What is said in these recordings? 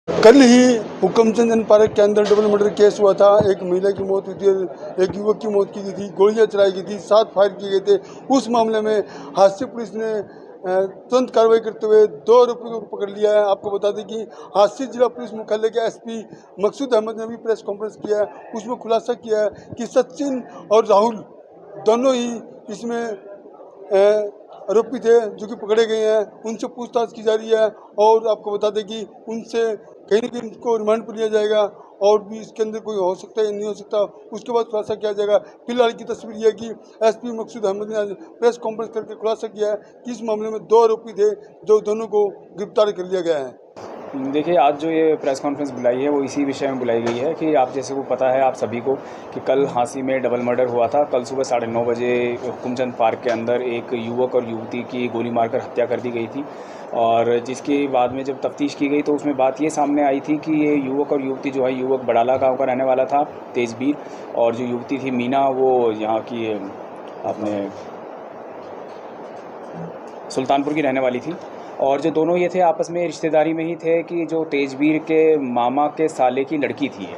कल ही हुकमचंद पार्क के अंदर डबल मर्डर केस हुआ था। एक महिला की मौत हुई थी, एक युवक की मौत की गई थी, गोलियां चलाई गई थी, 7 फायर किए गए थे। उस मामले में हादसे पुलिस ने तुरंत कार्रवाई करते हुए 2 आरोपियों को पकड़ लिया है। आपको बता दें कि हादसे जिला पुलिस मुख्यालय के एसपी मकसूद अहमद ने भी प्रेस कॉन्फ्रेंस किया है। उसमें खुलासा किया है कि सचिन और राहुल दोनों ही इसमें आरोपी थे जो कि पकड़े गए हैं। उनसे पूछताछ की जा रही है और आपको बता दें कि उनसे कहीं ना कहीं उनको रिमांड पर लिया जाएगा और भी इसके अंदर कोई हो सकता है या नहीं हो सकता, उसके बाद खुलासा किया जाएगा। फिलहाल की तस्वीर यह है कि एसपी मकसूद अहमद ने आज प्रेस कॉन्फ्रेंस करके खुलासा किया है कि इस मामले में 2 आरोपी थे जो दोनों को गिरफ्तार कर लिया गया है। देखिए, आज जो ये प्रेस कॉन्फ्रेंस बुलाई है वो इसी विषय में बुलाई गई है कि आप जैसे को पता है आप सभी को कि कल हांसी में डबल मर्डर हुआ था। कल सुबह 9:30 बजे हुकमचंद पार्क के अंदर एक युवक और युवती की गोली मारकर हत्या कर दी गई थी और जिसके बाद में जब तफ्तीश की गई तो उसमें बात ये सामने आई थी कि ये युवक और युवती जो है, युवक बड़ाला गाँव का रहने वाला था तेजबीर, और जो युवती थी मीना वो यहाँ की अपने सुल्तानपुर की रहने वाली थी। और जो दोनों ये थे आपस में रिश्तेदारी में ही थे कि जो तेजबीर के मामा के साले की लड़की थी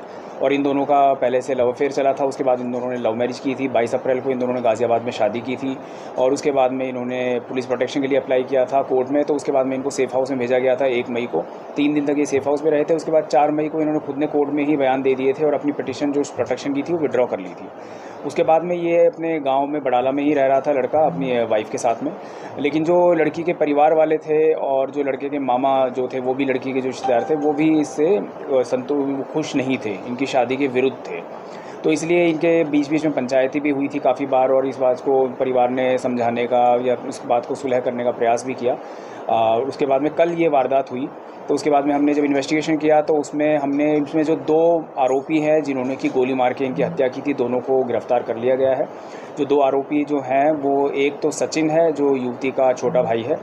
और इन दोनों का पहले से लव अफेयर चला था। उसके बाद इन दोनों ने लव मैरिज की थी। 22 अप्रैल को इन दोनों ने गाज़ियाबाद में शादी की थी और उसके बाद में इन्होंने पुलिस प्रोटेक्शन के लिए अप्लाई किया था कोर्ट में। तो उसके बाद में इनको सेफ हाउस में भेजा गया था 1 मई को। 3 दिन तक ये सेफ हाउस में रहे थे। उसके बाद 4 मई को इन्होंने खुद ने कोर्ट में ही बयान दे दिए थे और अपनी पिटीशन जो प्रोटेक्शन की थी वो विड्रॉ कर ली थी। उसके बाद में ये अपने गांव में बड़ाला में ही रह रहा था लड़का अपनी वाइफ के साथ में। लेकिन जो लड़की के परिवार वाले थे और जो लड़के के मामा जो थे वो भी लड़की के जो रिश्तेदार थे वो भी इससे खुश नहीं थे, इनकी शादी के विरुद्ध थे। तो इसलिए इनके बीच बीच में पंचायती भी हुई थी काफ़ी बार और इस बात को परिवार ने समझाने का या इस बात को सुलह करने का प्रयास भी किया। उसके बाद में कल ये वारदात हुई तो उसके बाद में हमने जब इन्वेस्टिगेशन किया तो इसमें जो 2 आरोपी हैं जिन्होंने की गोली मार के इनकी हत्या की थी, दोनों को गिरफ्तार कर लिया गया है। जो 2 आरोपी जो हैं वो एक तो सचिन है जो युवती का छोटा भाई है,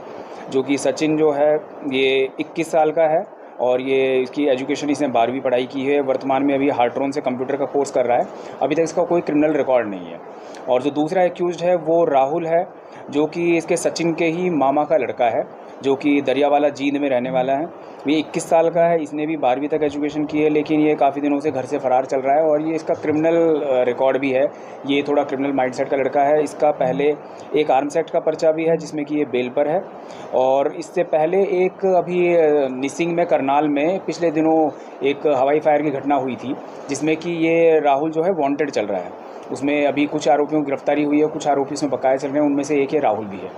जो कि सचिन जो है ये 21 साल का है और ये इसकी एजुकेशन इसने 12वीं पढ़ाई की है। वर्तमान में अभी हार्ट्रोन से कंप्यूटर का कोर्स कर रहा है। अभी तक इसका कोई क्रिमिनल रिकॉर्ड नहीं है। और जो दूसरा एक्यूज्ड है वो राहुल है जो कि इसके सचिन के ही मामा का लड़का है, जो कि दरियावाला जींद में रहने वाला है। ये 21 साल का है। इसने भी 12वीं तक एजुकेशन की है लेकिन ये काफ़ी दिनों से घर से फ़रार चल रहा है और ये इसका क्रिमिनल रिकॉर्ड भी है। ये थोड़ा क्रिमिनल माइंडसेट का लड़का है। इसका पहले एक आर्म्स एक्ट का पर्चा भी है जिसमें कि ये बेल पर है। और इससे पहले एक अभी निसिंग में करनाल में पिछले दिनों एक हवाई फायर की घटना हुई थी जिसमें कि ये राहुल जो है वांटेड चल रहा है। उसमें अभी कुछ आरोपियों की गिरफ्तारी हुई है, कुछ आरोपी उसमें बकाया चल रहे हैं, उनमें से एक ये राहुल भी है।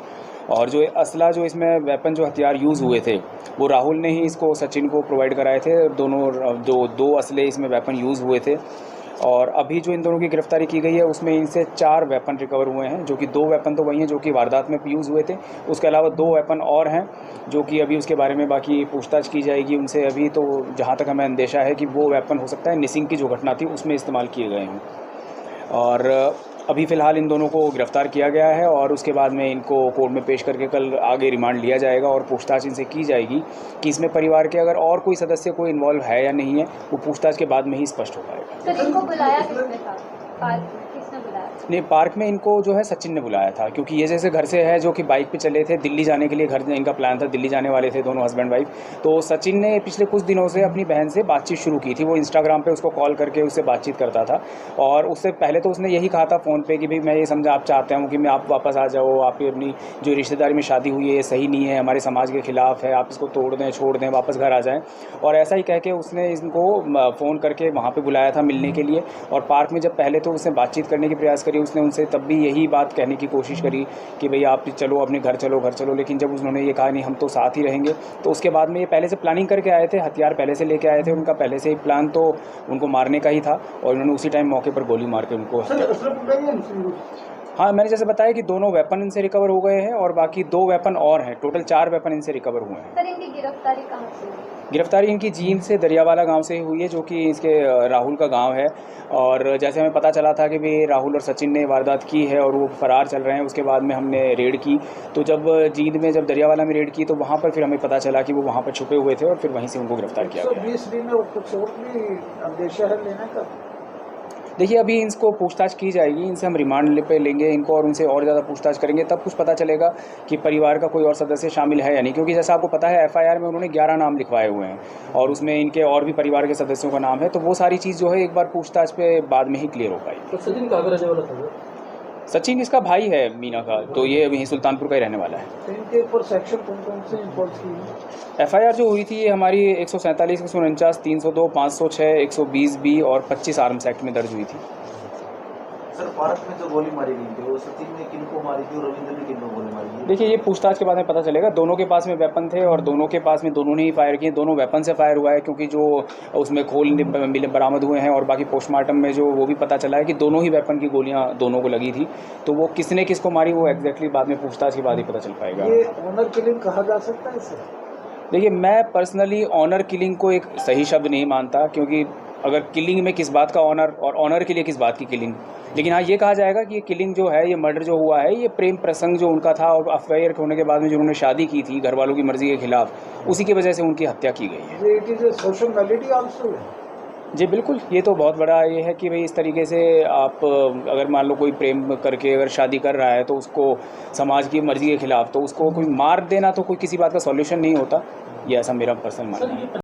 और जो असला जो इसमें वेपन जो हथियार यूज़ हुए थे वो राहुल ने ही इसको सचिन को प्रोवाइड कराए थे। दोनों जो 2 असले इसमें वेपन यूज़ हुए थे। और अभी जो इन दोनों की गिरफ्तारी की गई है उसमें इनसे 4 वेपन रिकवर हुए हैं, जो कि 2 वेपन तो वही हैं जो कि वारदात में यूज़ हुए थे। उसके अलावा 2 वेपन और हैं जो कि अभी उसके बारे में बाकी पूछताछ की जाएगी उनसे। अभी तो जहाँ तक हमें अंदेशा है कि वो वेपन हो सकता है निसिंग की जो घटना थी उसमें इस्तेमाल किए गए हैं। और अभी फ़िलहाल इन दोनों को गिरफ़्तार किया गया है और उसके बाद में इनको कोर्ट में पेश करके कल आगे रिमांड लिया जाएगा और पूछताछ इनसे की जाएगी कि इसमें परिवार के अगर और कोई सदस्य कोई इन्वॉल्व है या नहीं है, वो पूछताछ के बाद में ही स्पष्ट हो पाएगा। सर, इनको बुलाया किसने था? पार्क में किसने बुलाया? नहीं, पार्क में इनको जो है सचिन ने बुलाया था क्योंकि ये जैसे घर से है जो कि बाइक पे चले थे दिल्ली जाने के लिए। घर इनका प्लान था, दिल्ली जाने वाले थे दोनों हस्बैंड वाइफ। तो सचिन ने पिछले कुछ दिनों से अपनी बहन से बातचीत शुरू की थी। वो इंस्टाग्राम पे उसको कॉल करके उससे बातचीत करता था और उससे पहले तो उसने यही कहा था फ़ोन पे कि भाई मैं ये समझा आप चाहते हूँ कि मैं आप वापस आ जाओ, आपकी अपनी जो रिश्तेदारी में शादी हुई है सही नहीं है, हमारे समाज के खिलाफ है, आप इसको तोड़ दें, छोड़ दें, वापस घर आ जाएँ। और ऐसा ही कह के उसने इनको फ़ोन करके वहाँ पर बुलाया था मिलने के लिए। और पार्क में जब पहले तो उसने बातचीत करने की प्रयास करी, उसने उनसे तब भी यही बात कहने की कोशिश करी कि भई आप चलो अपने घर चलो। लेकिन जब उन्होंने ये कहा नहीं हम तो साथ ही रहेंगे, तो उसके बाद में ये पहले से प्लानिंग करके आए थे, हथियार पहले से लेके आए थे। उनका पहले से ही प्लान तो उनको मारने का ही था और उन्होंने उसी टाइम मौके पर गोली मार के उनको हाँ, मैंने जैसे बताया कि दोनों वेपन इनसे रिकवर हो गए हैं और बाकी 2 वेपन और हैं। टोटल 4 वेपन इनसे रिकवर हुए हैं। सर, इनकी गिरफ्तारी कहाँ से हुई? गिरफ्तारी इनकी जींद से दरियावाला गांव से ही हुई है जो कि इसके राहुल का गांव है। और जैसे हमें पता चला था कि भाई राहुल और सचिन ने वारदात की है और वो फरार चल रहे हैं, उसके बाद में हमने रेड की। तो जब जींद में जब दरियावाला में रेड की तो वहाँ पर फिर हमें पता चला कि वो वहाँ पर छुपे हुए थे और फिर वहीं से उनको गिरफ्तार किया गया। 120 दिन में कुछ और भी अंदेशा है लेने का? देखिए अभी इनको पूछताछ की जाएगी, इनसे हम रिमांड पे लेंगे इनको और उनसे और ज़्यादा पूछताछ करेंगे, तब कुछ पता चलेगा कि परिवार का कोई और सदस्य शामिल है या नहीं। क्योंकि जैसा आपको पता है एफआईआर में उन्होंने 11 नाम लिखवाए हुए हैं और उसमें इनके और भी परिवार के सदस्यों का नाम है, तो वो सारी चीज़ जो है एक बार पूछताछ पे बाद में ही क्लियर हो पाएगी। तो सचिन कहाँ का रहने वाला था वो? सचिन इसका भाई है मीना का, तो ये अभी सुल्तानपुर का ही रहने वाला है। तो इनके ऊपर सेक्शन कौन से इन्फोर्स की है? एफआईआर जो हुई थी ये हमारी 147, 149, 302, 506, 120 बी और 25 आर्म्स एक्ट में दर्ज हुई थी। सर पार्क में जो गोली मारी गई थी वो सचिन ने किनको मारी थी और रविंद्र ने किनको गोली मारी है? देखिए ये पूछताछ के बाद में पता चलेगा। दोनों के पास में वेपन थे और दोनों के पास में दोनों ने ही फायर किए, दोनों वेपन से फायर हुआ है। क्योंकि जो उसमें खोल मिले बरामद हुए हैं और बाकी पोस्टमार्टम में जो वो भी पता चला है कि दोनों ही वेपन की गोलियां दोनों को लगी थी। तो वो किसने किसको मारी वो एग्जैक्टली बाद में पूछताछ के बाद ही पता चल पाएगा। ये ऑनर किलिंग कहा जा सकता है इसे? देखिए मैं पर्सनली ऑनर किलिंग को एक सही शब्द नहीं मानता, क्योंकि अगर किलिंग में किस बात का ऑनर और ऑनर के लिए किस बात की किलिंग। लेकिन हाँ ये कहा जाएगा कि ये किलिंग जो है, ये मर्डर जो हुआ है, ये प्रेम प्रसंग जो उनका था और अफेयर होने के बाद में जो उन्होंने शादी की थी घर वालों की मर्जी के खिलाफ, उसी की वजह से उनकी हत्या की गई है। इट इज सोशल मैलिटी आल्सो है। जी बिल्कुल, ये तो बहुत बड़ा ये है कि भाई इस तरीके से आप अगर मान लो कोई प्रेम करके अगर शादी कर रहा है तो उसको समाज की मर्जी के खिलाफ, तो उसको कोई मार देना तो कोई किसी बात का सॉल्यूशन नहीं होता। ये ऐसा मेरा पर्सनल मानना है।